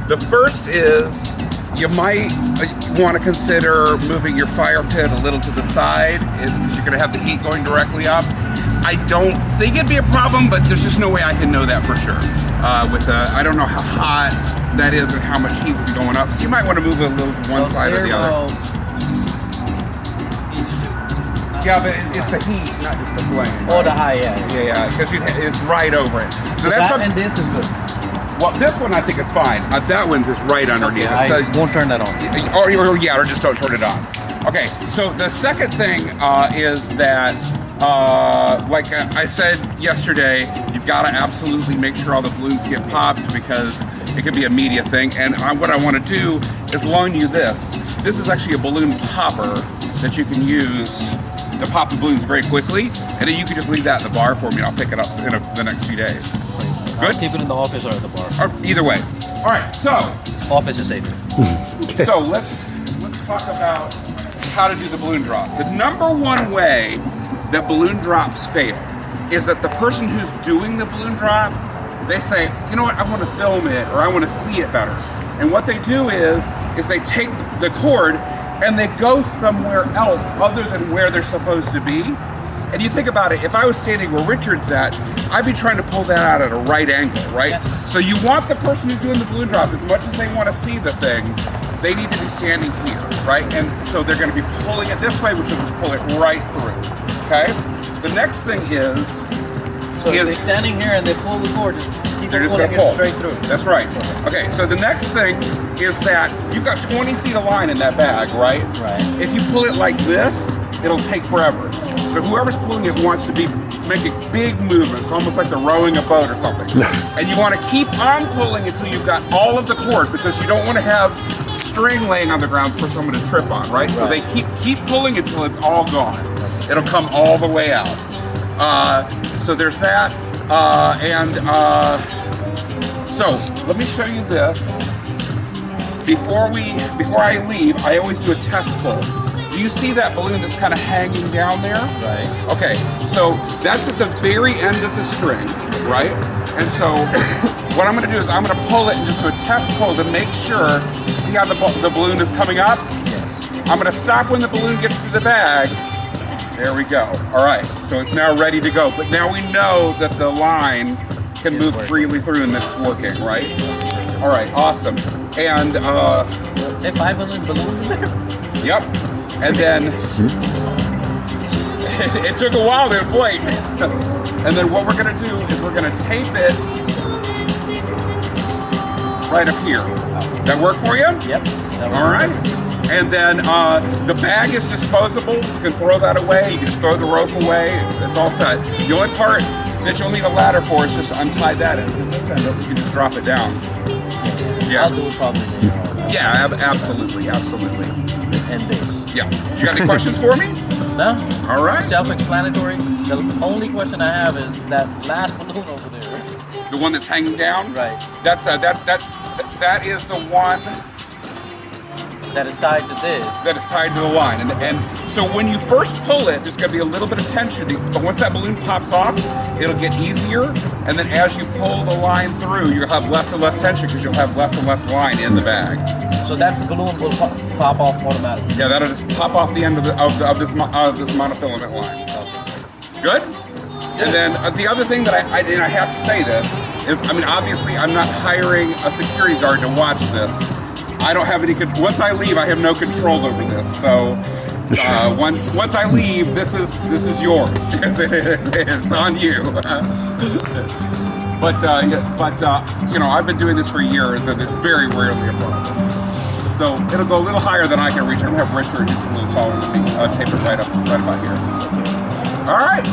The first is you might want to consider moving your fire pit a little to the side because you're going to have the heat going directly up. I don't think it'd be a problem, but there's just no way I can know that for sure. I don't know how hot that is and how much heat would be going up. So you might want to move it a little to one side or the other. Yeah, but it's the heat, not just the flame. Oh, the high, yeah. Yeah, because it's right over it. So that's and this is good. Well, this one I think is fine. That one's just right underneath it. So, I won't turn that on. Or just don't turn it on. Okay, so the second thing is that, like I said yesterday, you've got to absolutely make sure all the balloons get popped because it could be a media thing. And what I want to do is loan you this. This is actually a balloon popper that you can use to pop the balloons very quickly, and then you can just leave that in the bar for me and I'll pick it up in the next few days. Good? Keep it in the office or at the bar. Or either way. All right, so. Office is safer. So let's talk about how to do the balloon drop. The number one way that balloon drops fail is that the person who's doing the balloon drop, they say, you know what, I want to film it or I want to see it better. And what they do is they take the cord and they go somewhere else other than where they're supposed to be. And you think about it, if I was standing where Richard's at, I'd be trying to pull that out at a right angle, right? Yeah. So you want the person who's doing the balloon drop, as much as they want to see the thing, they need to be standing here, right? And so they're going to be pulling it this way, which will just pull it right through, okay? The next thing is... So if they're standing here and they pull the cord, they're just going to pull straight through. That's right. Okay, so the next thing is that you've got 20 feet of line in that bag, right? Right. If you pull it like this, it'll take forever. So whoever's pulling it wants to be making big movements, almost like they're rowing a boat or something. And you want to keep on pulling until you've got all of the cord because you don't want to have string laying on the ground for someone to trip on, right? So they keep pulling until it's all gone. It'll come all the way out. So there's that. So let me show you this. Before I leave, I always do a test pull. Do you see that balloon that's kind of hanging down there? Right. Okay, so that's at the very end of the string, right? And so what I'm gonna do is I'm gonna pull it and just do a test pull to make sure, see how the balloon is coming up? Yes. I'm gonna stop when the balloon gets to the bag. There we go. All right, so it's now ready to go. But now we know that the line can move freely through and that it's working, right? All right, awesome. And there's 5 balloons in there? Yep. And then it took a while to inflate. And then what we're gonna do is we're gonna tape it right up here. That work for you? Yep. All right. And then the bag is disposable. You can throw that away. You can just throw the rope away. It's all set. The only part that you'll need a ladder for is just to untie that end. Because this end, you can just drop it down. Yeah. I'll do it probably later on. Yeah, absolutely. And this. Yeah. You got any questions for me? No. All right. Self-explanatory. The only question I have is that last balloon over there. The one that's hanging down? Right. That's that is the one that is tied to this. That is tied to the line. And so when you first pull it, there's going to be a little bit of tension. But once that balloon pops off, it'll get easier. And then as you pull the line through, you'll have less and less tension because you'll have less and less line in the bag. So that balloon will pop off automatically? Yeah, that'll just pop off the end of this monofilament line. Okay. Good? Yeah. And then the other thing that I have to say this is, I mean, obviously I'm not hiring a security guard to watch this. I don't have any control. Once I leave, I have no control over this. So once I leave, this is yours. It's on you. But you know, I've been doing this for years, and it's very rarely a problem. So it'll go a little higher than I can reach. I'm gonna have Richard, who's a little taller than me, tape it right up about here. All right.